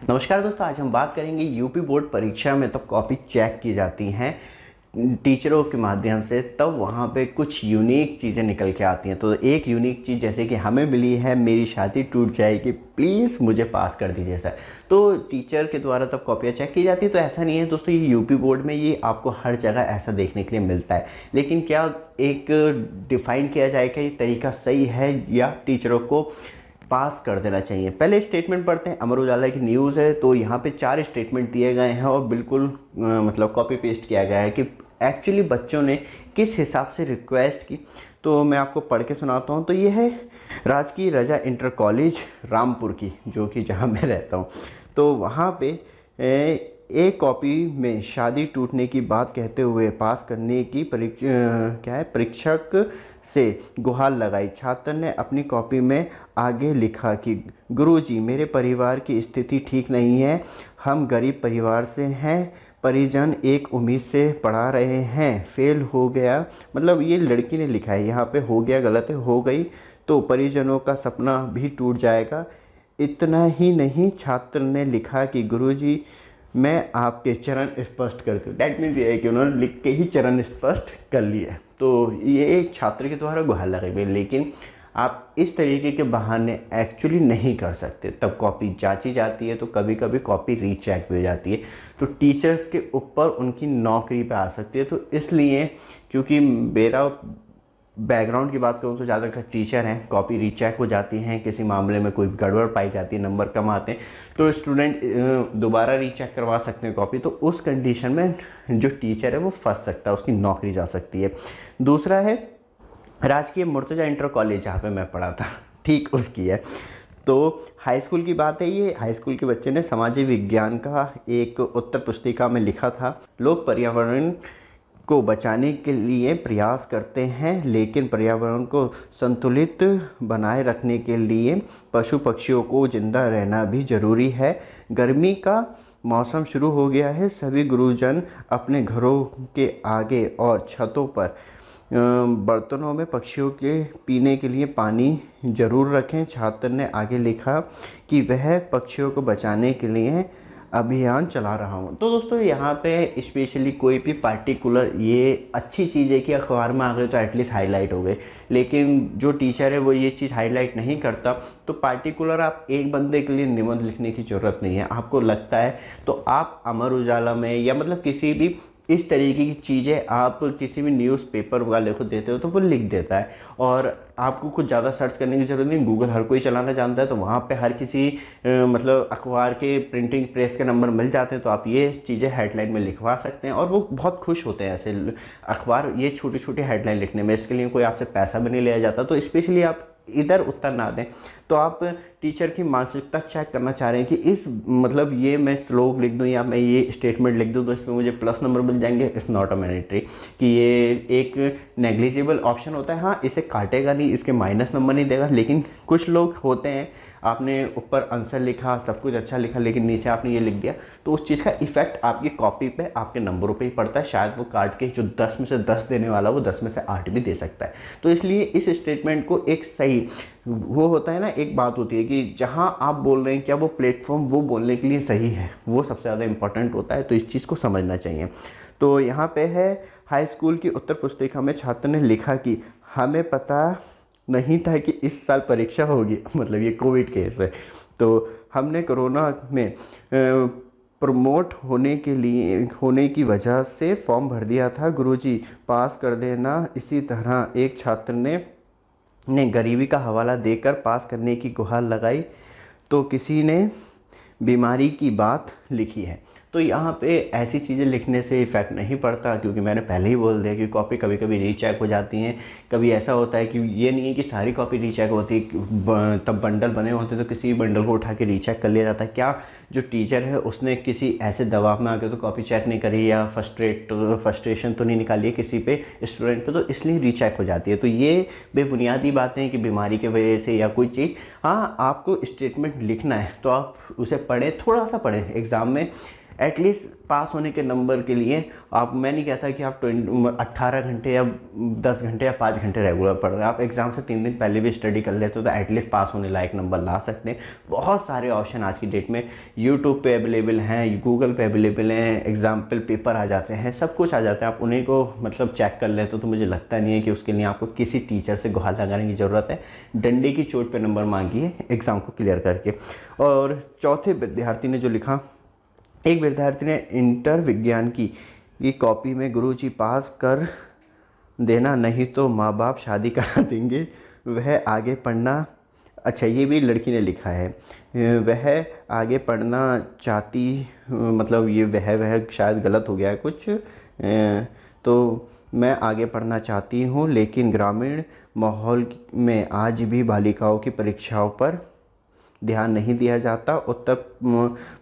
नमस्कार दोस्तों, आज हम बात करेंगे यूपी बोर्ड परीक्षा में तो कॉपी चेक की जाती हैं टीचरों के माध्यम से, तब वहाँ पे कुछ यूनिक चीज़ें निकल के आती हैं। तो एक यूनिक चीज़ जैसे कि हमें मिली है, मेरी शादी टूट जाएगी प्लीज़ मुझे पास कर दीजिए सर। तो टीचर के द्वारा तब कॉपियाँ चेक की जाती है। तो ऐसा नहीं है दोस्तों, ये यूपी बोर्ड में ये आपको हर जगह ऐसा देखने के लिए मिलता है। लेकिन क्या एक डिफ़ाइन किया जाए कि ये तरीका सही है या टीचरों को पास कर देना चाहिए। पहले स्टेटमेंट पढ़ते हैं, अमर उजाला की न्यूज़ है। तो यहाँ पे 4 स्टेटमेंट दिए गए हैं और बिल्कुल मतलब कॉपी पेस्ट किया गया है कि एक्चुअली बच्चों ने किस हिसाब से रिक्वेस्ट की। तो मैं आपको पढ़ के सुनाता हूँ। तो ये है राजकीय रजा इंटर कॉलेज रामपुर की, जो कि जहाँ मैं रहता हूँ। तो वहाँ पे एक कॉपी में शादी टूटने की बात कहते हुए पास करने की परीक्षक से गुहार लगाई। छात्र ने अपनी कॉपी में आगे लिखा कि गुरुजी, मेरे परिवार की स्थिति ठीक नहीं है, हम गरीब परिवार से हैं, परिजन एक उम्मीद से पढ़ा रहे हैं, फेल हो गया। मतलब ये लड़की ने लिखा है, यहाँ पे हो गया गलत है, हो गई तो परिजनों का सपना भी टूट जाएगा। इतना ही नहीं, छात्र ने लिखा कि गुरुजी, मैं आपके चरण स्पष्ट कर दूँ। डैट मीन्स ये है कि उन्होंने लिख के ही चरण स्पष्ट कर लिए। तो ये एक छात्र के द्वारा गुहार लगाई गई। लेकिन आप इस तरीके के बहाने एक्चुअली नहीं कर सकते। तब कॉपी जांची जाती है, तो कभी कभी कॉपी रीचेक भी हो जाती है। तो टीचर्स के ऊपर उनकी नौकरी पे आ सकती है। तो इसलिए, क्योंकि मेरा बैकग्राउंड की बात करूँ तो ज़्यादातर टीचर हैं, कॉपी रीचेक हो जाती हैं, किसी मामले में कोई गड़बड़ पाई जाती है, नंबर कम आते हैं, तो स्टूडेंट दोबारा रीचेक करवा सकते हैं कॉपी। तो उस कंडीशन में जो टीचर है वो फंस सकता है, उसकी नौकरी जा सकती है। दूसरा है राजकीय मुर्तजा इंटर कॉलेज, जहाँ पे मैं पढ़ा था, ठीक उसकी है। तो हाई स्कूल की बात है। ये हाई स्कूल के बच्चे ने सामाजिक विज्ञान का एक उत्तर पुस्तिका में लिखा था, लोग पर्यावरण को बचाने के लिए प्रयास करते हैं, लेकिन पर्यावरण को संतुलित बनाए रखने के लिए पशु पक्षियों को जिंदा रहना भी ज़रूरी है। गर्मी का मौसम शुरू हो गया है, सभी गुरुजन अपने घरों के आगे और छतों पर बर्तनों में पक्षियों के पीने के लिए पानी ज़रूर रखें। छात्र ने आगे लिखा कि वह पक्षियों को बचाने के लिए अभियान चला रहा हूँ। तो दोस्तों, यहाँ पे स्पेशली कोई भी पार्टिकुलर, ये अच्छी चीज़ है कि अखबार में आ गए तो एटलीस्ट हाईलाइट हो गए। लेकिन जो टीचर है वो ये चीज़ हाईलाइट नहीं करता, तो पार्टिकुलर आप एक बंदे के लिए निबंध लिखने की ज़रूरत नहीं है। आपको लगता है तो आप अमर उजाला में या मतलब किसी भी इस तरीके की चीज़ें आप किसी भी न्यूज़पेपर वाले को देते हो तो वो लिख देता है, और आपको कुछ ज़्यादा सर्च करने की ज़रूरत नहीं। गूगल हर कोई चलाना जानता है, तो वहाँ पे हर किसी मतलब अखबार के प्रिंटिंग प्रेस के नंबर मिल जाते हैं। तो आप ये चीज़ें हेडलाइन में लिखवा सकते हैं और वो बहुत खुश होते हैं ऐसे अखबार ये छोटी छोटी हेडलाइन लिखने में। इसके लिए कोई आपसे पैसा भी नहीं लिया जाता। तो स्पेशली आप इधर उत्तर ना दें। तो आप टीचर की मानसिकता चेक करना चाह रहे हैं कि इस मतलब ये मैं श्लोक लिख दूं या मैं ये स्टेटमेंट लिख दूं तो इसमें मुझे प्लस नंबर मिल जाएंगे। इट्स नॉट अ मैंडेटरी कि ये एक नेग्लिजिबल ऑप्शन होता है। हाँ, इसे काटेगा नहीं, इसके माइनस नंबर नहीं देगा। लेकिन कुछ लोग होते हैं, आपने ऊपर आंसर लिखा, सब कुछ अच्छा लिखा, लेकिन नीचे आपने ये लिख दिया, तो उस चीज़ का इफेक्ट आपकी कॉपी पे, आपके नंबरों पे ही पड़ता है। शायद वो काट के जो 10 में से 10 देने वाला वो 10 में से 8 भी दे सकता है। तो इसलिए इस स्टेटमेंट को एक सही, वो होता है ना, एक बात होती है कि जहाँ आप बोल रहे हैं क्या वो प्लेटफॉर्म वो बोलने के लिए सही है, वो सबसे ज़्यादा इंपॉर्टेंट होता है। तो इस चीज़ को समझना चाहिए। तो यहाँ पे है, हाई स्कूल की उत्तर पुस्तिका में छात्र ने लिखा कि हमें पता नहीं था कि इस साल परीक्षा होगी। मतलब ये कोविड केस है। तो हमने कोरोना में प्रमोट होने की वजह से फॉर्म भर दिया था, गुरुजी पास कर देना। इसी तरह एक छात्र ने गरीबी का हवाला देकर पास करने की गुहार लगाई। तो किसी ने बीमारी की बात लिखी है। तो यहाँ पे ऐसी चीज़ें लिखने से इफ़ेक्ट नहीं पड़ता, क्योंकि मैंने पहले ही बोल दिया कि कॉपी कभी कभी रीचेक हो जाती हैं। कभी ऐसा होता है कि ये नहीं है कि सारी कॉपी रीचेक होती है, तब बंडल बने होते तो किसी बंडल को उठा के रीचेक कर लिया जाता है। क्या जो टीचर है उसने किसी ऐसे दबाव में आके तो कॉपी चेक नहीं करी या फ्रस्ट्रेशन तो नहीं निकाली है किसी पे, स्टूडेंट पे, तो इसलिए रीचेक हो जाती है। तो ये बेबुनियादी बातें हैं कि बीमारी की वजह से या कोई चीज़। हाँ, आपको स्टेटमेंट लिखना है तो आप उसे पढ़ें, थोड़ा सा पढ़ें। एग्ज़ाम में एटलीस्ट पास होने के नंबर के लिए आप, मैं नहीं कहता कि आप 18 घंटे या 10 घंटे या 5 घंटे रेगुलर पढ़ रहे हैं, आप एग्ज़ाम से 3 दिन पहले भी स्टडी कर लेते हो तो एटलीस्ट पास होने लायक नंबर ला सकते हैं। बहुत सारे ऑप्शन आज की डेट में यूट्यूब पे अवेलेबल हैं, गूगल पे अवेलेबल हैं, एग्जाम्पल पेपर आ जाते हैं, सब कुछ आ जाता है, आप उन्हीं को मतलब चेक कर लेते हो। तो मुझे लगता नहीं है कि उसके लिए आपको किसी टीचर से गुहार लगाने की ज़रूरत है। डंडे की चोट पर नंबर मांगिए एग्ज़ाम को क्लियर करके। और चौथे विद्यार्थी ने जो लिखा, एक विद्यार्थी ने इंटर विज्ञान की कॉपी में गुरुजी पास कर देना नहीं तो माँ बाप शादी करा देंगे, वह आगे पढ़ना, अच्छा ये भी लड़की ने लिखा है, वह आगे पढ़ना चाहती, मतलब ये वह शायद गलत हो गया है कुछ, तो मैं आगे पढ़ना चाहती हूँ लेकिन ग्रामीण माहौल में आज भी बालिकाओं की परीक्षाओं पर ध्यान नहीं दिया जाता। उत्तर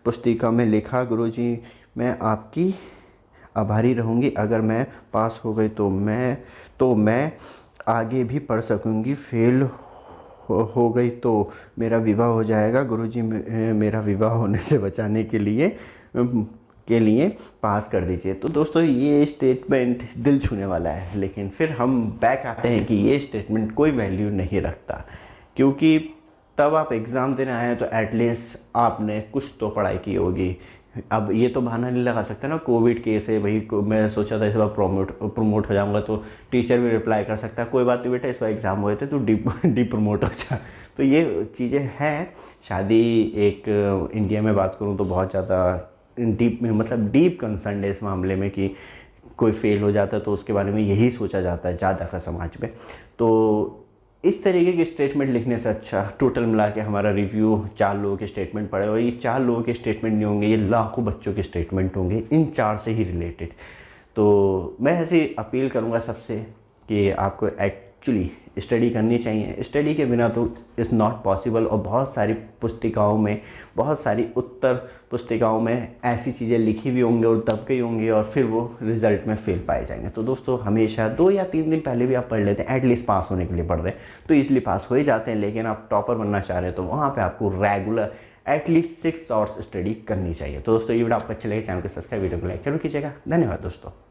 पुस्तिका में लिखा, गुरुजी मैं आपकी आभारी रहूँगी, अगर मैं पास हो गई तो मैं आगे भी पढ़ सकूँगी, फेल हो गई तो मेरा विवाह हो जाएगा, गुरुजी मेरा विवाह होने से बचाने के लिए पास कर दीजिए। तो दोस्तों ये स्टेटमेंट दिल छूने वाला है, लेकिन फिर हम बैक आते हैं कि ये स्टेटमेंट कोई वैल्यू नहीं रखता, क्योंकि तब आप एग्ज़ाम देने आए हैं तो एटलीस्ट आपने कुछ तो पढ़ाई की होगी। अब ये तो बहाना नहीं लगा सकता ना, कोविड केस है भाई, मैं सोचा था इस बार प्रमोट हो जाऊंगा, तो टीचर भी रिप्लाई कर सकता है, कोई बात नहीं बेटा इस बार एग्ज़ाम हुए थे तो डी प्रमोट हो जा। तो ये चीज़ें हैं। शादी एक इंडिया में बात करूँ तो बहुत ज़्यादा डीप कंसर्न है इस मामले में कि कोई फेल हो जाता है तो उसके बारे में यही सोचा जाता है ज़्यादातर समाज में। तो इस तरीके के स्टेटमेंट लिखने से अच्छा टोटल मिला के हमारा रिव्यू 4 लोगों के स्टेटमेंट पढ़े, और ये 4 लोगों के स्टेटमेंट नहीं होंगे, ये लाखों बच्चों के स्टेटमेंट होंगे इन 4 से ही रिलेटेड। तो मैं ऐसे अपील करूँगा सबसे कि आपको एक्चुअली स्टडी करनी चाहिए, स्टडी के बिना तो इज़ नॉट पॉसिबल। और बहुत सारी पुस्तिकाओं में, बहुत सारी उत्तर पुस्तिकाओं में ऐसी चीज़ें लिखी भी होंगी और दब गई होंगी और फिर वो रिज़ल्ट में फेल पाए जाएंगे। तो दोस्तों हमेशा 2 या 3 दिन पहले भी आप पढ़ लेते हैं, एटलीस्ट पास होने के लिए पढ़ रहे हैं तो ईजिली पास हो ही जाते हैं। लेकिन आप टॉपर बनना चाह रहे हैं तो वहाँ पर आपको रेगुलर एटलीस्ट 6 आवर्स स्टडी करनी चाहिए। तो दोस्तों ये वीडियो आपको अच्छा लगे, चैनल को सब्सक्राइब, वीडियो को लाइक जरूर कीजिएगा। धन्यवाद दोस्तों।